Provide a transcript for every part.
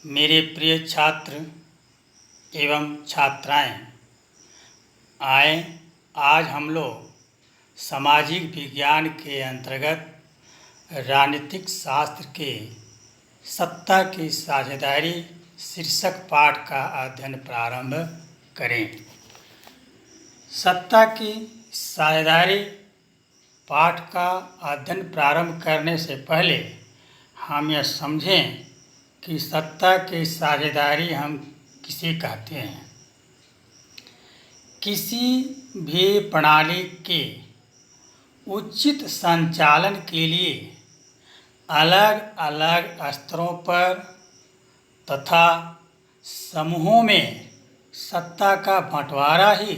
मेरे प्रिय छात्र एवं छात्राएं, आए आज हम लोग सामाजिक विज्ञान के अंतर्गत राजनीतिक शास्त्र के सत्ता की साझेदारी शीर्षक पाठ का अध्ययन प्रारंभ करें। सत्ता की साझेदारी पाठ का अध्ययन प्रारंभ करने से पहले हम यह समझें कि सत्ता की साझेदारी हम किसे कहते हैं। किसी भी प्रणाली के उचित संचालन के लिए अलग अलग स्तरों पर तथा समूहों में सत्ता का बंटवारा ही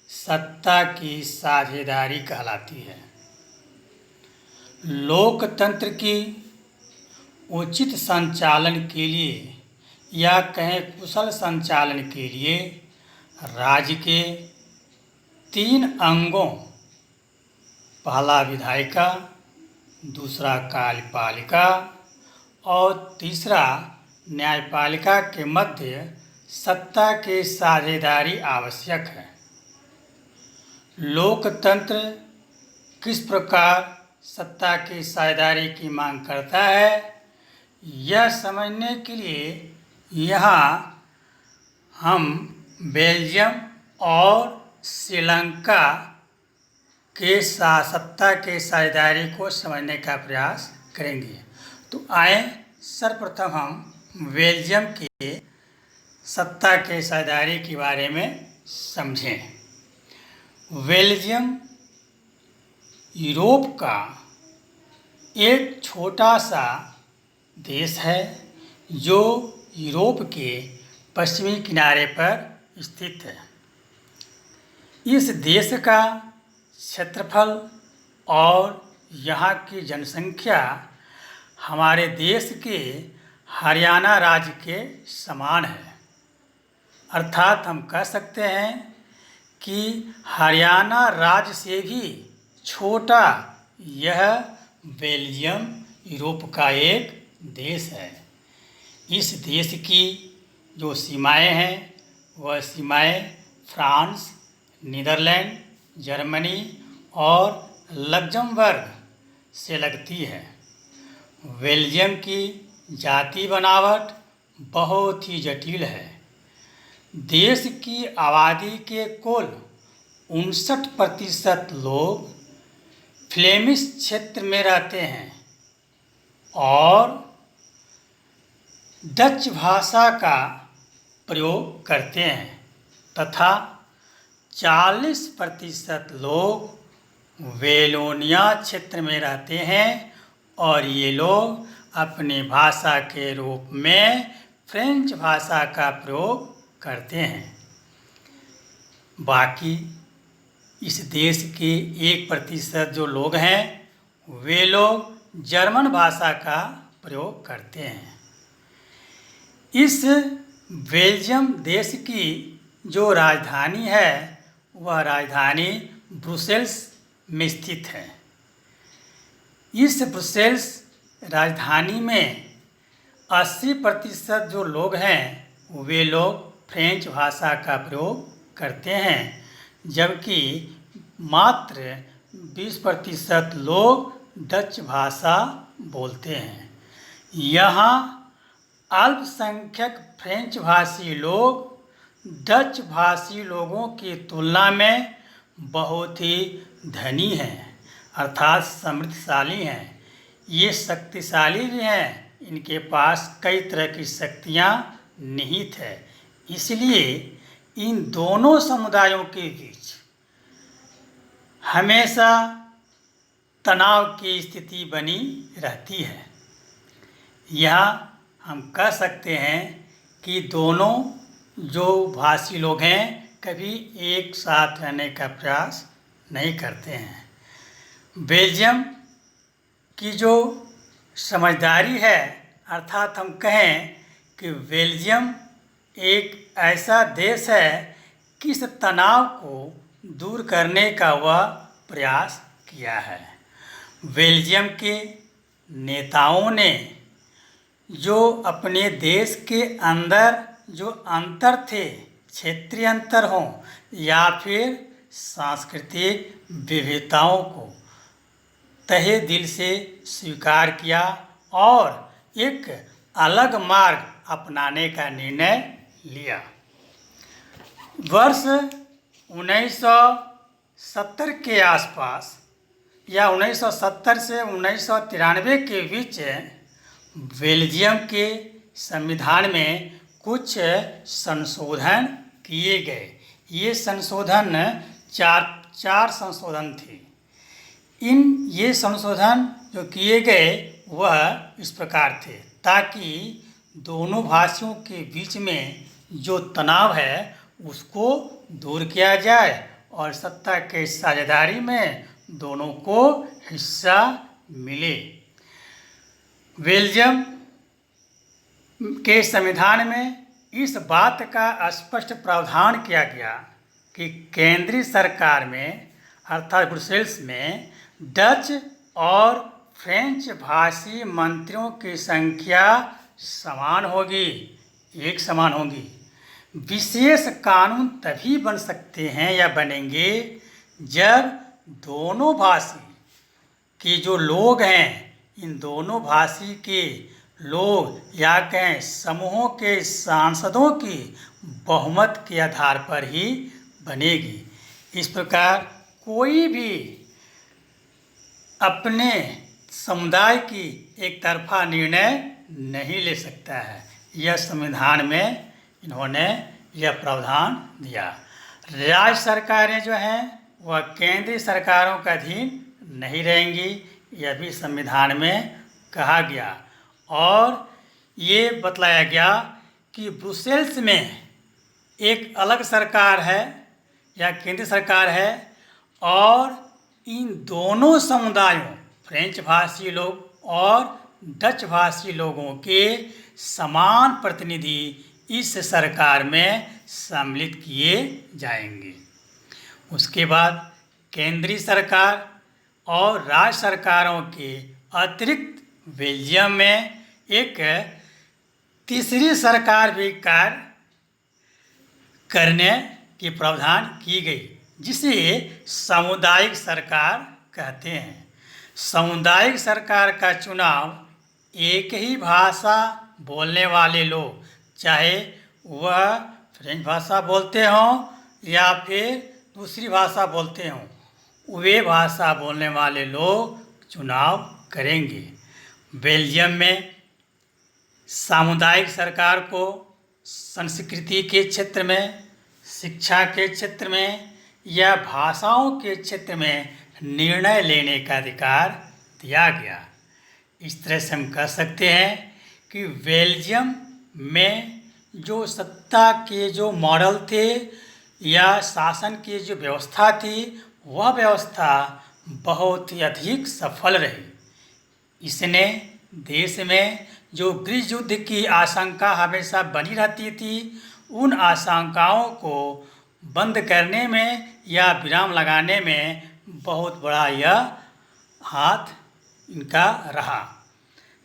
सत्ता की साझेदारी कहलाती है। लोकतंत्र की उचित संचालन के लिए या कहें कुशल संचालन के लिए राज्य के 3 अंगों, पहला विधायिका, दूसरा कार्यपालिका और तीसरा न्यायपालिका के मध्य सत्ता की साझेदारी आवश्यक है। लोकतंत्र किस प्रकार सत्ता की साझेदारी की मांग करता है, यह समझने के लिए यहाँ हम बेल्जियम और श्रीलंका के सत्ता की साझेदारी को समझने का प्रयास करेंगे। तो आए सर्वप्रथम हम बेल्जियम के सत्ता की साझेदारी के बारे में समझें। बेल्जियम यूरोप का एक छोटा सा देश है जो यूरोप के पश्चिमी किनारे पर स्थित है। इस देश का क्षेत्रफल और यहाँ की जनसंख्या हमारे देश के हरियाणा राज्य के समान है। अर्थात हम कह सकते हैं कि हरियाणा राज्य से भी छोटा यह बेल्जियम यूरोप का एक देश है। इस देश की जो सीमाएं हैं वह सीमाएं फ्रांस, नीदरलैंड, जर्मनी और लक्ज़मबर्ग से लगती है। बेल्जियम की जाति बनावट बहुत ही जटिल है। देश की आबादी के कुल 59% लोग फ्लेमिश क्षेत्र में रहते हैं और डच भाषा का प्रयोग करते हैं तथा 40% लोग वेलोनिया क्षेत्र में रहते हैं और ये लोग अपनी भाषा के रूप में फ्रेंच भाषा का प्रयोग करते हैं। बाकी इस देश के 1% जो लोग हैं वे लोग जर्मन भाषा का प्रयोग करते हैं। इस बेल्जियम देश की जो राजधानी है वह राजधानी ब्रुसेल्स में स्थित है। इस ब्रुसेल्स राजधानी में 80% जो लोग हैं वे लोग फ्रेंच भाषा का प्रयोग करते हैं, जबकि मात्र 20% लोग डच भाषा बोलते हैं। यहाँ अल्पसंख्यक फ्रेंच भाषी लोग डच भाषी लोगों की तुलना में बहुत ही धनी हैं, अर्थात समृद्धशाली हैं। ये शक्तिशाली भी हैं, इनके पास कई तरह की शक्तियाँ निहित है। इसलिए इन दोनों समुदायों के बीच हमेशा तनाव की स्थिति बनी रहती है। यह हम कह सकते हैं कि दोनों जो भाषी लोग हैं कभी एक साथ रहने का प्रयास नहीं करते हैं। बेल्जियम की जो समझदारी है, अर्थात हम कहें कि बेल्जियम एक ऐसा देश है कि इस तनाव को दूर करने का वह प्रयास किया है। बेल्जियम के नेताओं ने जो अपने देश के अंदर जो अंतर थे, क्षेत्रीय अंतर हों या फिर सांस्कृतिक विविधताओं को तहे दिल से स्वीकार किया और एक अलग मार्ग अपनाने का निर्णय लिया। वर्ष 1970 के आसपास या 1970 से 1993 के बीच बेल्जियम के संविधान में कुछ संशोधन किए गए। ये संशोधन चार संशोधन थे। ये संशोधन जो किए गए वह इस प्रकार थे ताकि दोनों भाषियों के बीच में जो तनाव है उसको दूर किया जाए और सत्ता के साझेदारी में दोनों को हिस्सा मिले। बेल्जियम के संविधान में इस बात का स्पष्ट प्रावधान किया गया कि केंद्रीय सरकार में अर्थात ब्रुसेल्स में डच और फ्रेंच भाषी मंत्रियों की संख्या समान होगी, एक समान होगी। विशेष कानून तभी बन सकते हैं या बनेंगे जब दोनों भाषी के जो लोग हैं, इन दोनों भाषी के लोग या कहें समूहों के सांसदों की बहुमत के आधार पर ही बनेगी। इस प्रकार कोई भी अपने समुदाय की एक तरफा निर्णय नहीं ले सकता है। यह संविधान में इन्होंने यह प्रावधान दिया। राज्य सरकारें जो हैं वह केंद्रीय सरकारों का अधीन नहीं रहेंगी, यह भी संविधान में कहा गया। और ये बतलाया गया कि ब्रुसेल्स में एक अलग सरकार है या केंद्रीय सरकार है और इन दोनों समुदायों फ्रेंच भाषी लोग और डच भाषी लोगों के समान प्रतिनिधि इस सरकार में सम्मिलित किए जाएंगे। उसके बाद केंद्रीय सरकार और राज्य सरकारों के अतिरिक्त बेल्जियम में एक तीसरी सरकार भी कार्य करने की प्रावधान की गई, जिसे सामुदायिक सरकार कहते हैं। सामुदायिक सरकार का चुनाव एक ही भाषा बोलने वाले लोग, चाहे वह फ्रेंच भाषा बोलते हों या फिर दूसरी भाषा बोलते हों, वे भाषा बोलने वाले लोग चुनाव करेंगे। बेल्जियम में सामुदायिक सरकार को संस्कृति के क्षेत्र में, शिक्षा के क्षेत्र में या भाषाओं के क्षेत्र में निर्णय लेने का अधिकार दिया गया। इस तरह से हम कह सकते हैं कि बेल्जियम में जो सत्ता के जो मॉडल थे या शासन की जो व्यवस्था थी, वह व्यवस्था बहुत ही अधिक सफल रही। इसने देश में जो गृह युद्ध की आशंका हमेशा बनी रहती थी, उन आशंकाओं को बंद करने में या विराम लगाने में बहुत बड़ा यह हाथ इनका रहा।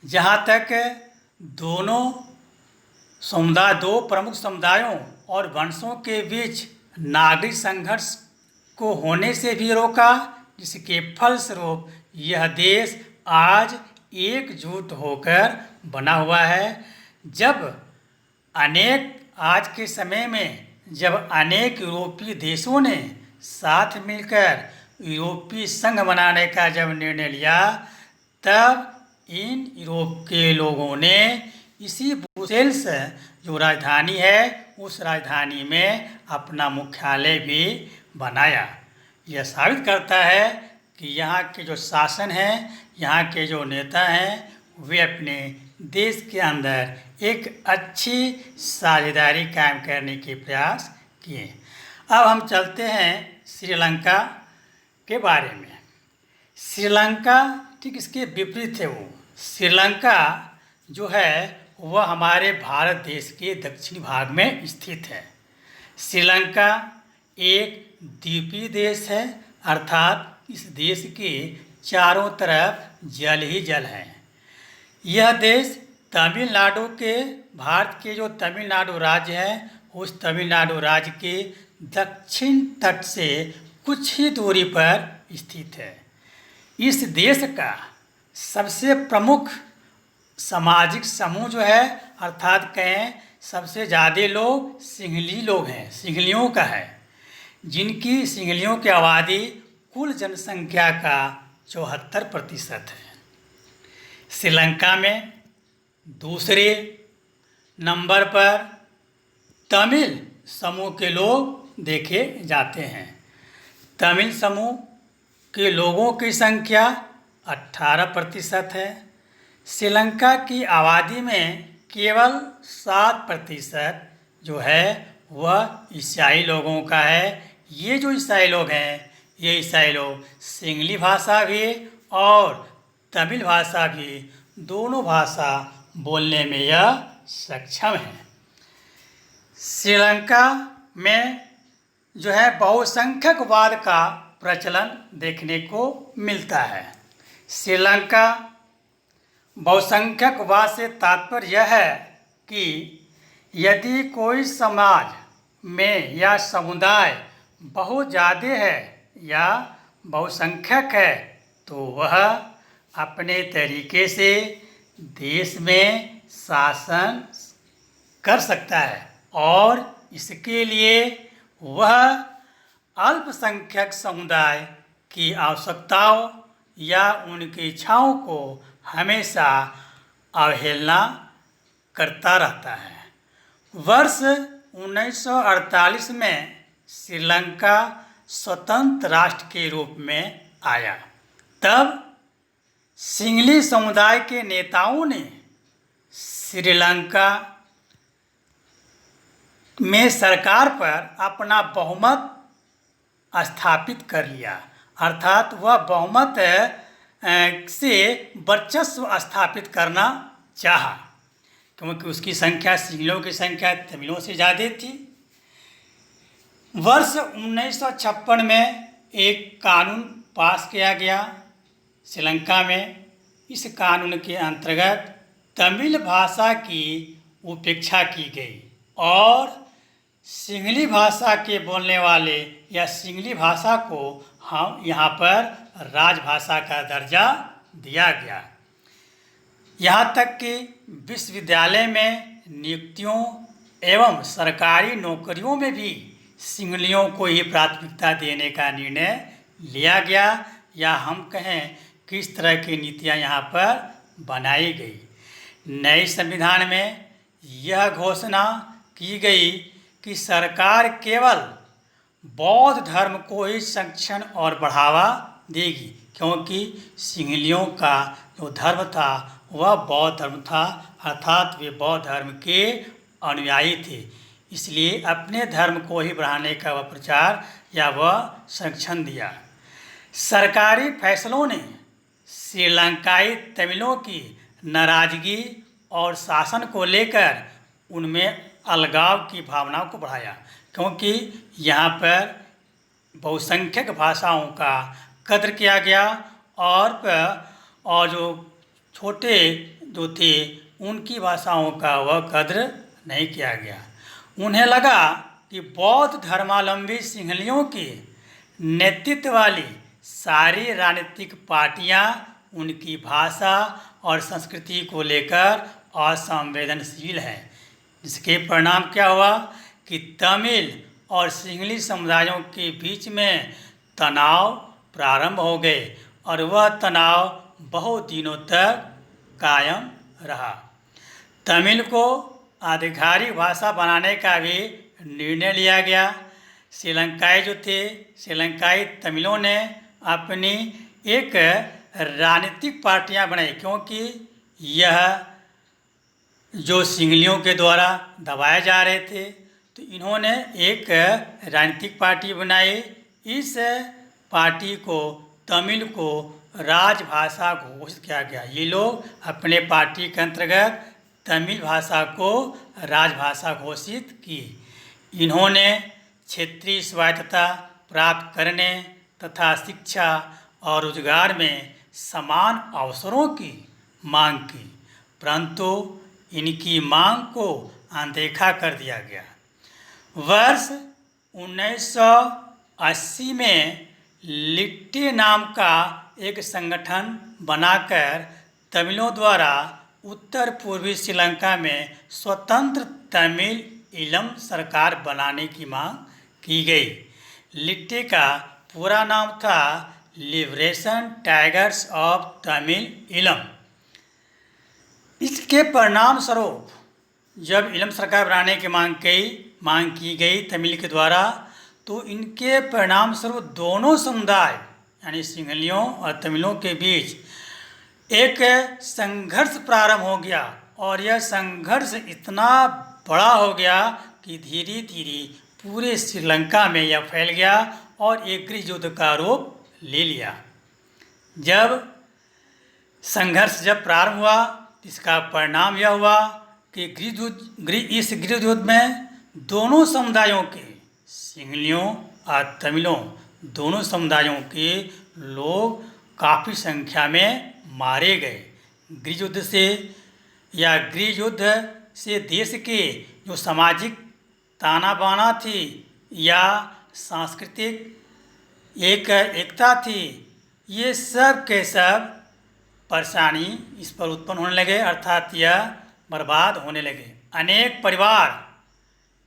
जहाँ तक दो प्रमुख समुदायों और वंशों के बीच नागरिक संघर्ष को होने से भी रोका, जिसके फलस्वरूप यह देश आज एकजुट होकर बना हुआ है। आज के समय में जब अनेक यूरोपीय देशों ने साथ मिलकर यूरोपीय संघ बनाने का जब निर्णय लिया, तब इन यूरोप के लोगों ने इसी ब्रुसेल्स जो राजधानी है, उस राजधानी में अपना मुख्यालय भी बनाया। यह साबित करता है कि यहाँ के जो शासन हैं, यहाँ के जो नेता हैं, वे अपने देश के अंदर एक अच्छी साझेदारी कायम करने के प्रयास किए। अब हम चलते हैं श्रीलंका के बारे में। श्रीलंका ठीक इसके विपरीत है। वो श्रीलंका जो है वह हमारे भारत देश के दक्षिणी भाग में स्थित है। श्रीलंका एक द्वीपीय देश है, अर्थात इस देश के चारों तरफ जल ही जल है। यह देश तमिलनाडु के भारत के जो तमिलनाडु राज्य है उस तमिलनाडु राज्य के दक्षिण तट से कुछ ही दूरी पर स्थित है। इस देश का सबसे प्रमुख सामाजिक समूह जो है अर्थात कहें सबसे ज़्यादा लोग सिंहली लोग हैं, सिंहलियों का है, जिनकी सिंहलियों की आबादी कुल जनसंख्या का 74% है। श्रीलंका में दूसरे नंबर पर तमिल समूह के लोग देखे जाते हैं। तमिल समूह के लोगों की संख्या 18% है। श्रीलंका की आबादी में केवल 7% जो है वह ईसाई लोगों का है। ये जो ईसाई लोग हैं ये ईसाई लोग सिंहली भाषा भी और तमिल भाषा भी दोनों भाषा बोलने में यह सक्षम है। श्रीलंका में जो है बहुसंख्यकवाद का प्रचलन देखने को मिलता है। श्रीलंका बहुसंख्यकवाद से तात्पर्य यह है कि यदि कोई समाज में या समुदाय बहुत ज़्यादा है या बहुसंख्यक है तो वह अपने तरीके से देश में शासन कर सकता है और इसके लिए वह अल्पसंख्यक समुदाय की आवश्यकताओं या उनकी इच्छाओं को हमेशा अवहेलना करता रहता है। वर्ष 1948 में श्रीलंका स्वतंत्र राष्ट्र के रूप में आया। तब सिंहली समुदाय के नेताओं ने श्रीलंका में सरकार पर अपना बहुमत स्थापित कर लिया, अर्थात वह बहुमत से वर्चस्व स्थापित करना चाहा, क्योंकि उसकी संख्या सिंहलियों की संख्या तमिलों से ज़्यादा थी। वर्ष 1956 में एक कानून पास किया गया श्रीलंका में। इस कानून के अंतर्गत तमिल भाषा की उपेक्षा की गई और सिंहली भाषा के बोलने वाले या सिंहली भाषा को हम यहाँ पर राजभाषा का दर्जा दिया गया। यहाँ तक कि विश्वविद्यालय में नियुक्तियों एवं सरकारी नौकरियों में भी सिंहलियों को ही प्राथमिकता देने का निर्णय लिया गया, या हम कहें किस तरह की नीतियाँ यहाँ पर बनाई गई। नए संविधान में यह घोषणा की गई कि सरकार केवल बौद्ध धर्म को ही संरक्षण और बढ़ावा देगी, क्योंकि सिंहलियों का जो धर्म था वह बौद्ध धर्म था, अर्थात वे बौद्ध धर्म के अनुयायी थे। इसलिए अपने धर्म को ही बढ़ाने का वह प्रचार या वह संरक्षण दिया। सरकारी फैसलों ने श्रीलंकाई तमिलों की नाराजगी और शासन को लेकर उनमें अलगाव की भावनाओं को बढ़ाया, क्योंकि यहाँ पर बहुसंख्यक भाषाओं का कद्र किया गया और जो छोटे जो थे उनकी भाषाओं का वह कद्र नहीं किया गया। उन्हें लगा कि बौद्ध धर्मावलंबी सिंहलियों के नेतृत्व वाली सारी राजनीतिक पार्टियां उनकी भाषा और संस्कृति को लेकर असंवेदनशील हैं। इसके परिणाम क्या हुआ कि तमिल और सिंहली समुदायों के बीच में तनाव प्रारंभ हो गए और वह तनाव बहुत दिनों तक कायम रहा। तमिल को आधिकारिक भाषा बनाने का भी निर्णय लिया गया। श्रीलंकाई जो थे श्रीलंकाई तमिलों ने अपनी एक राजनीतिक पार्टियां बनाई, क्योंकि यह जो सिंहलियों के द्वारा दबाए जा रहे थे, तो इन्होंने एक राजनीतिक पार्टी बनाई। इस पार्टी को तमिल को राजभाषा घोषित किया गया। ये लोग अपने पार्टी के अंतर्गत तमिल भाषा को राजभाषा घोषित की। इन्होंने क्षेत्रीय स्वायत्तता प्राप्त करने तथा शिक्षा और रोजगार में समान अवसरों की मांग की, परंतु इनकी मांग को अनदेखा कर दिया गया। वर्ष 1980 में लिट्टे नाम का एक संगठन बनाकर तमिलों द्वारा उत्तर पूर्वी श्रीलंका में स्वतंत्र तमिल ईलम सरकार बनाने की मांग की गई। लिट्टे का पूरा नाम था liberation tigers of Tamil Eelam. इसके परिणाम स्वरूप जब ईलम सरकार बनाने की मांग की गई तमिल के द्वारा, तो इनके परिणाम स्वरूप दोनों समुदाय यानी सिंहलियों और तमिलों के बीच एक संघर्ष प्रारंभ हो गया और यह संघर्ष इतना बड़ा हो गया कि धीरे धीरे पूरे श्रीलंका में यह फैल गया और एक गृह युद्ध का रूप ले लिया। जब संघर्ष प्रारंभ हुआ, इसका परिणाम यह हुआ कि इस गृह युद्ध में दोनों समुदायों के, सिंहलियों और तमिलों दोनों समुदायों के लोग काफ़ी संख्या में मारे गए। गृह युद्ध से देश के जो सामाजिक ताना बाना थी या सांस्कृतिक एकता थी, ये सब के सब परेशानी इस पर उत्पन्न होने लगे, अर्थात यह बर्बाद होने लगे। अनेक परिवार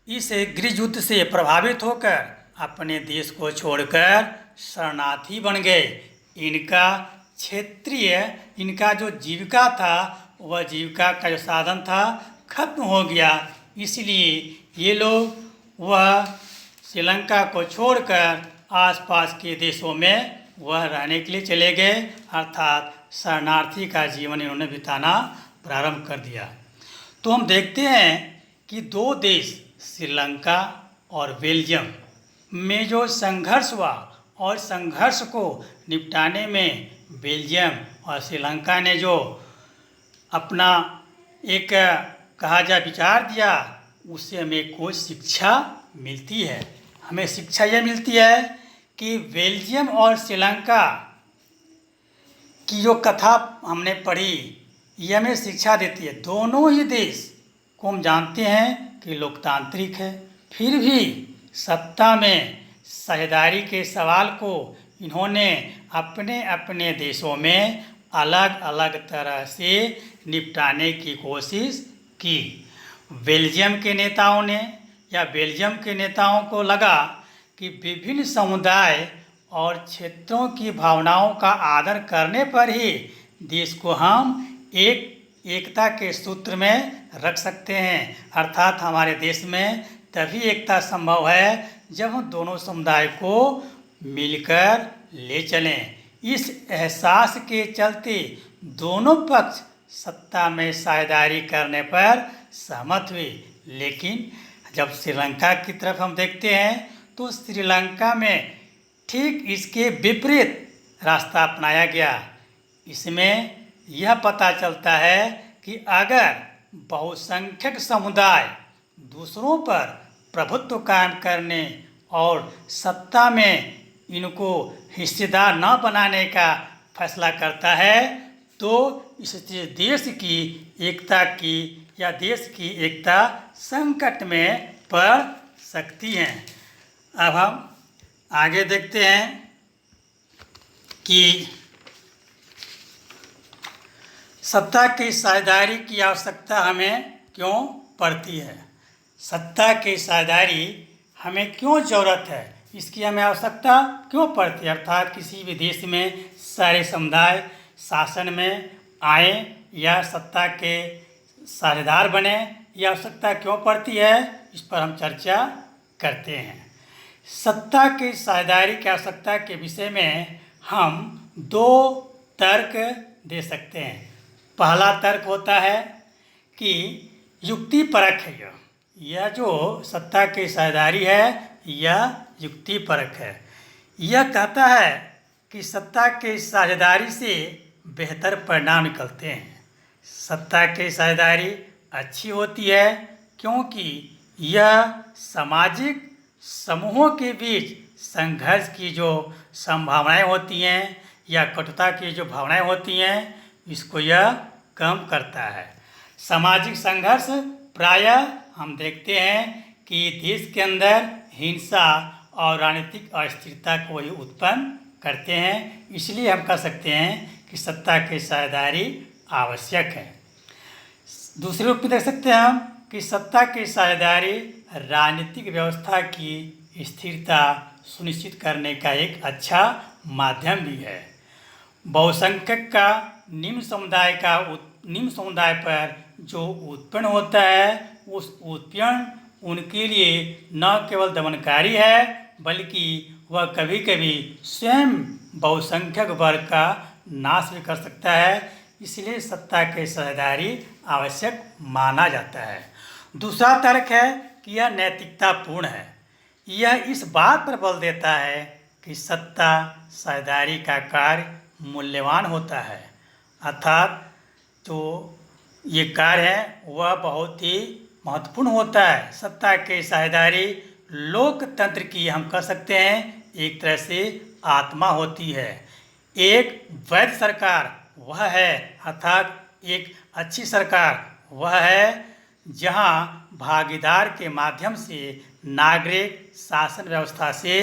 इस गृह युद्ध से प्रभावित होकर अपने देश को छोड़कर शरणार्थी बन गए। इनका जो जीविका था, वह जीविका का जो साधन था खत्म हो गया। इसलिए ये लोग वह श्रीलंका को छोड़कर आसपास के देशों में वह रहने के लिए चले गए, अर्थात शरणार्थी का जीवन इन्होंने बिताना प्रारंभ कर दिया। तो हम देखते हैं कि दो देश श्रीलंका और बेल्जियम में जो संघर्ष हुआ और संघर्ष को निपटाने में बेल्जियम और श्रीलंका ने जो अपना एक कहा जाए विचार दिया, उससे हमें कोई शिक्षा मिलती है। हमें शिक्षा यह मिलती है कि बेल्जियम और श्रीलंका की जो कथा हमने पढ़ी, यह हमें शिक्षा देती है। दोनों ही देश को हम जानते हैं कि लोकतांत्रिक है, फिर भी सत्ता में साझेदारी के सवाल को इन्होंने अपने अपने देशों में अलग अलग तरह से निपटाने की कोशिश की। बेल्जियम के नेताओं को लगा कि विभिन्न समुदाय और क्षेत्रों की भावनाओं का आदर करने पर ही देश को हम एकता के सूत्र में रख सकते हैं, अर्थात हमारे देश में तभी एकता संभव है जब हम दोनों समुदाय को मिलकर ले चलें। इस एहसास के चलते दोनों पक्ष सत्ता में साझेदारी करने पर सहमत हुए। लेकिन जब श्रीलंका की तरफ हम देखते हैं तो श्रीलंका में ठीक इसके विपरीत रास्ता अपनाया गया। इसमें यह पता चलता है कि अगर बहुसंख्यक समुदाय दूसरों पर प्रभुत्व कायम करने और सत्ता में इनको हिस्सेदार न बनाने का फैसला करता है, तो इससे देश की एकता संकट में पड़ सकती है। अब हम आगे देखते हैं कि सत्ता की साझेदारी की आवश्यकता हमें क्यों पड़ती है। सत्ता की साझेदारी हमें क्यों ज़रूरत है, इसकी हमें आवश्यकता क्यों पड़ती है, अर्थात किसी भी देश में सारे समुदाय शासन में आए या सत्ता के साझेदार बने, यह आवश्यकता क्यों पड़ती है, इस पर हम चर्चा करते हैं। सत्ता की साझेदारी की आवश्यकता के विषय में हम दो तर्क दे सकते हैं। पहला तर्क होता है कि युक्ति परक है। यह जो सत्ता की साझेदारी है, यह युक्ति परक है। यह कहता है कि सत्ता की साझेदारी से बेहतर परिणाम निकलते हैं। सत्ता की साझेदारी अच्छी होती है क्योंकि यह सामाजिक समूहों के बीच संघर्ष की जो संभावनाएं होती हैं या कटुता की जो भावनाएं होती हैं, इसको यह कम करता है। सामाजिक संघर्ष प्रायः हम देखते हैं कि देश के अंदर हिंसा और राजनीतिक अस्थिरता को ही उत्पन्न करते हैं। इसलिए हम कह सकते हैं कि सत्ता की साझेदारी आवश्यक है। दूसरे रूप में देख सकते हैं हम कि सत्ता की साझेदारी राजनीतिक व्यवस्था की स्थिरता सुनिश्चित करने का एक अच्छा माध्यम भी है। बहुसंख्यक का निम्न समुदाय पर जो उत्पन्न होता है, उस उत्पीड़न उनके लिए न केवल दमनकारी है, बल्कि वह कभी कभी स्वयं बहुसंख्यक वर्ग का नाश भी कर सकता है। इसलिए सत्ता की साझेदारी आवश्यक माना जाता है। दूसरा तर्क है कि यह नैतिकतापूर्ण है। यह इस बात पर बल देता है कि सत्ता साझेदारी का कार्य मूल्यवान होता है, अर्थात जो ये कार्य है वह बहुत ही महत्वपूर्ण होता है। सत्ता की साझेदारी लोकतंत्र की हम कह सकते हैं एक तरह से आत्मा होती है। एक वैध सरकार वह है, अर्थात एक अच्छी सरकार वह है जहां भागीदार के माध्यम से नागरिक शासन व्यवस्था से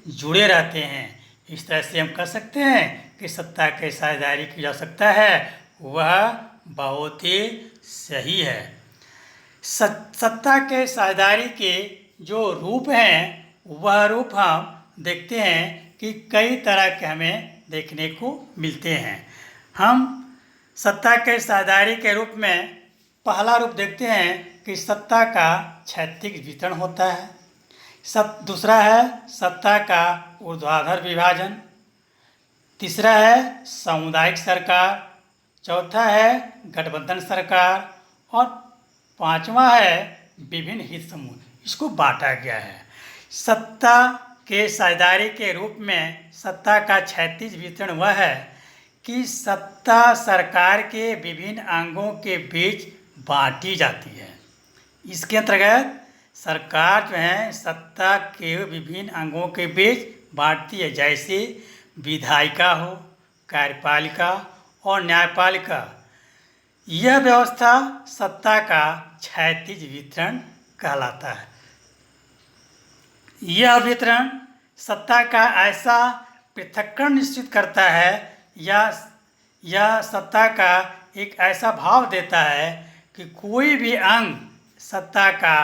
जुड़े रहते हैं। इस तरह से हम कह सकते हैं कि सत्ता की साझेदारी की जा सकता है वह बहुत ही सही है। सत्ता के साझेदारी के जो रूप हैं वह रूप हम देखते हैं कि कई तरह के हमें देखने को मिलते हैं। हम सत्ता के साझेदारी के रूप में पहला रूप देखते हैं कि सत्ता का क्षैतिज वितरण होता है। दूसरा है सत्ता का ऊर्ध्वाधर विभाजन। तीसरा है सामुदायिक सरकार। चौथा है गठबंधन सरकार और पांचवा है विभिन्न हित समूह। इसको बांटा गया है। सत्ता के साझेदारी के रूप में सत्ता का क्षैतिज वितरण वह है कि सत्ता सरकार के विभिन्न अंगों के बीच बांटी जाती है। इसके अंतर्गत सरकार जो है सत्ता के विभिन्न अंगों के बीच बांटती है, जैसे विधायिका हो, कार्यपालिका और न्यायपालिका। यह व्यवस्था सत्ता का क्षैतिज वितरण कहलाता है। यह वितरण सत्ता का ऐसा पृथक्करण निश्चित करता है या सत्ता का एक ऐसा भाव देता है कि कोई भी अंग सत्ता का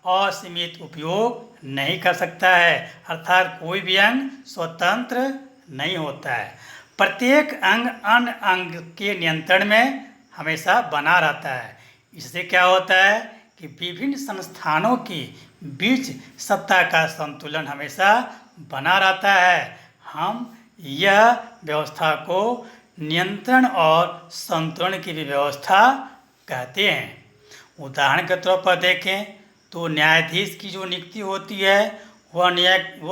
असीमित उपयोग नहीं कर सकता है, अर्थात कोई भी अंग स्वतंत्र नहीं होता है। प्रत्येक अंग अन्य अंग के नियंत्रण में हमेशा बना रहता है। इससे क्या होता है कि विभिन्न संस्थानों के बीच सत्ता का संतुलन हमेशा बना रहता है। हम यह व्यवस्था को नियंत्रण और संतुलन की व्यवस्था कहते हैं। उदाहरण के तौर पर देखें तो न्यायाधीश की जो नियुक्ति होती है वह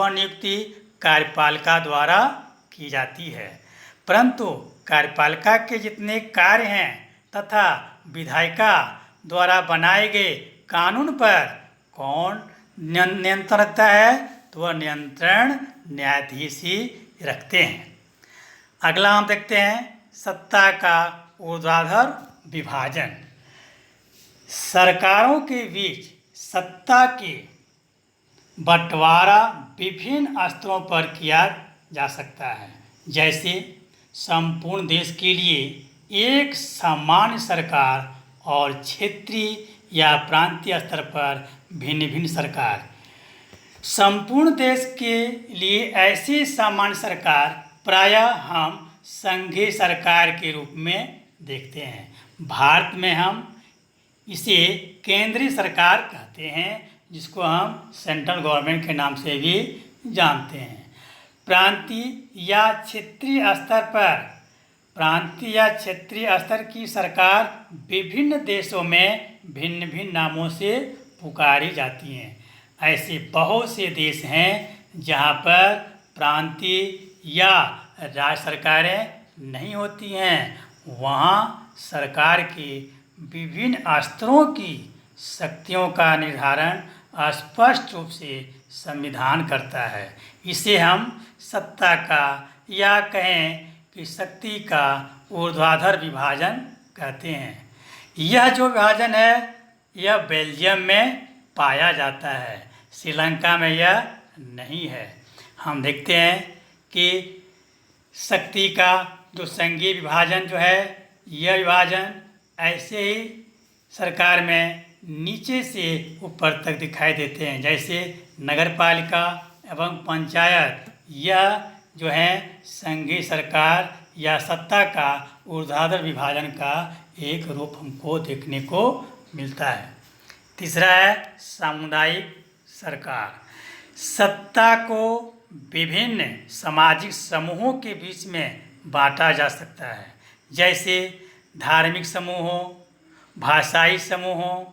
नियुक्ति कार्यपालिका द्वारा की जाती है, परंतु कार्यपालिका के जितने कार्य हैं तथा विधायिका द्वारा बनाए गए कानून पर कौन नियंत्रण रखता है, तो वह नियंत्रण न्यायाधीश ही रखते हैं। अगला हम देखते हैं सत्ता का ऊर्ध्वाधर विभाजन। सरकारों के बीच सत्ता के बंटवारा विभिन्न स्तरों पर किया जा सकता है, जैसे संपूर्ण देश के लिए एक सामान्य सरकार और क्षेत्रीय या प्रांतीय स्तर पर भिन्न भिन्न सरकार। संपूर्ण देश के लिए ऐसी सामान्य सरकार प्रायः हम संघीय सरकार के रूप में देखते हैं। भारत में हम इसे केंद्रीय सरकार कहते हैं, जिसको हम सेंट्रल गवर्नमेंट के नाम से भी जानते हैं। प्रांतीय या क्षेत्रीय स्तर की सरकार विभिन्न देशों में भिन्न भिन्न नामों से पुकारी जाती हैं। ऐसे बहुत से देश हैं जहाँ पर प्रांतीय या राज्य सरकारें नहीं होती हैं। वहाँ सरकार के विभिन्न स्तरों की शक्तियों का निर्धारण स्पष्ट रूप से संविधान करता है। इसे हम सत्ता का या कहें कि शक्ति का ऊर्ध्वाधर विभाजन कहते हैं। यह जो विभाजन है यह बेल्जियम में पाया जाता है, श्रीलंका में यह नहीं है। हम देखते हैं कि शक्ति का जो संघीय विभाजन जो है यह विभाजन ऐसे ही सरकार में नीचे से ऊपर तक दिखाई देते हैं, जैसे नगरपालिका एवं पंचायत। यह जो है संघीय सरकार या सत्ता का ऊर्ध्वाधर विभाजन का एक रूप हमको देखने को मिलता है। तीसरा है सामुदायिक सरकार। सत्ता को विभिन्न सामाजिक समूहों के बीच में बांटा जा सकता है, जैसे धार्मिक समूहों, भाषाई समूहों,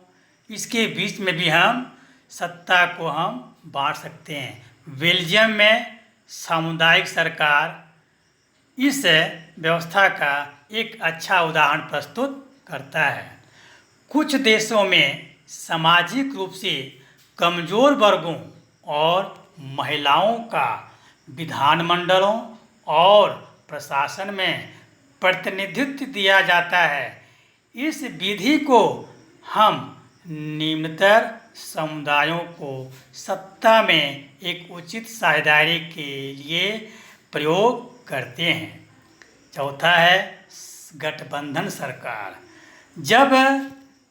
इसके बीच में भी हम सत्ता को हम बांट सकते हैं। बेल्जियम में सामुदायिक सरकार इस व्यवस्था का एक अच्छा उदाहरण प्रस्तुत करता है। कुछ देशों में सामाजिक रूप से कमज़ोर वर्गों और महिलाओं का विधानमंडलों और प्रशासन में प्रतिनिधित्व दिया जाता है। इस विधि को हम निम्नतर समुदायों को सत्ता में एक उचित साझेदारी के लिए प्रयोग करते हैं। चौथा है गठबंधन सरकार। जब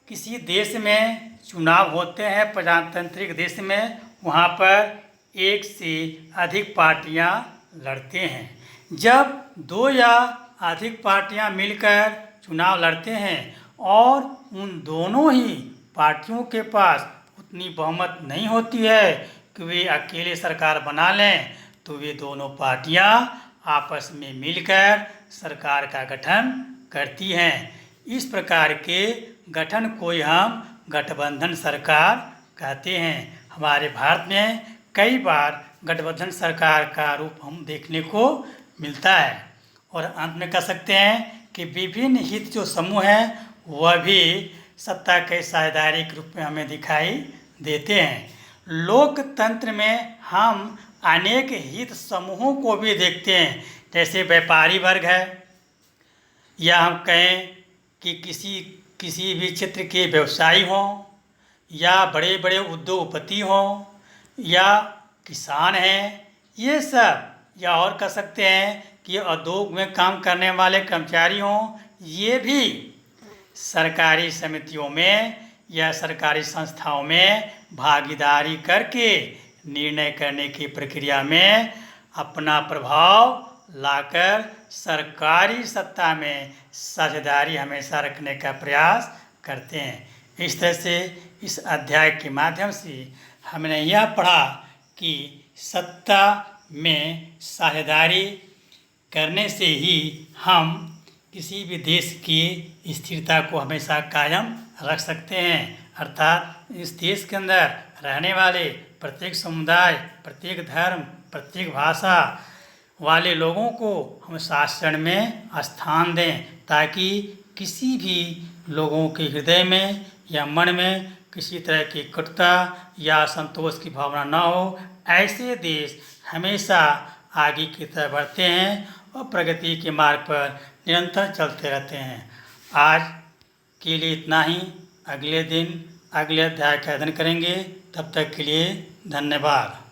किसी देश में चुनाव होते हैं, प्रजातांत्रिक देश में, वहाँ पर एक से अधिक पार्टियाँ लड़ते हैं। जब दो या अधिक पार्टियाँ मिलकर चुनाव लड़ते हैं और उन दोनों ही पार्टियों के पास उतनी बहुमत नहीं होती है कि वे अकेले सरकार बना लें, तो वे दोनों पार्टियाँ आपस में मिलकर सरकार का गठन करती हैं। इस प्रकार के गठन को हम गठबंधन सरकार कहते हैं। हमारे भारत में कई बार गठबंधन सरकार का रूप हम देखने को मिलता है। और अंत में कह सकते हैं कि विभिन्न हित जो समूह हैं वह भी सत्ता के साझेदारी के रूप में हमें दिखाई देते हैं। लोकतंत्र में हम अनेक हित समूहों को भी देखते हैं, जैसे व्यापारी वर्ग है, या हम कहें कि किसी भी क्षेत्र के व्यवसायी हों, या बड़े बड़े उद्योगपति हों, या किसान हैं, ये सब, या और कह सकते हैं कि उद्योग में काम करने वाले कर्मचारी हों, ये भी सरकारी समितियों में या सरकारी संस्थाओं में भागीदारी करके निर्णय करने की प्रक्रिया में अपना प्रभाव लाकर सरकारी सत्ता में साझेदारी हमेशा रखने का प्रयास करते हैं। इस तरह से इस अध्याय के माध्यम से हमने यह पढ़ा कि सत्ता में साझेदारी करने से ही हम किसी भी देश की स्थिरता को हमेशा कायम रख सकते हैं। अर्थात इस देश के अंदर रहने वाले प्रत्येक समुदाय, प्रत्येक धर्म, प्रत्येक भाषा वाले लोगों को हम शासन में स्थान दें, ताकि किसी भी लोगों के हृदय में या मन में किसी तरह की कटुता या असंतोष की भावना न हो। ऐसे देश हमेशा आगे की तरफ बढ़ते हैं और प्रगति के मार्ग पर निरंतर चलते रहते हैं। आज के लिए इतना ही। अगले दिन अगले अध्याय का अध्ययन करेंगे। तब तक के लिए धन्यवाद।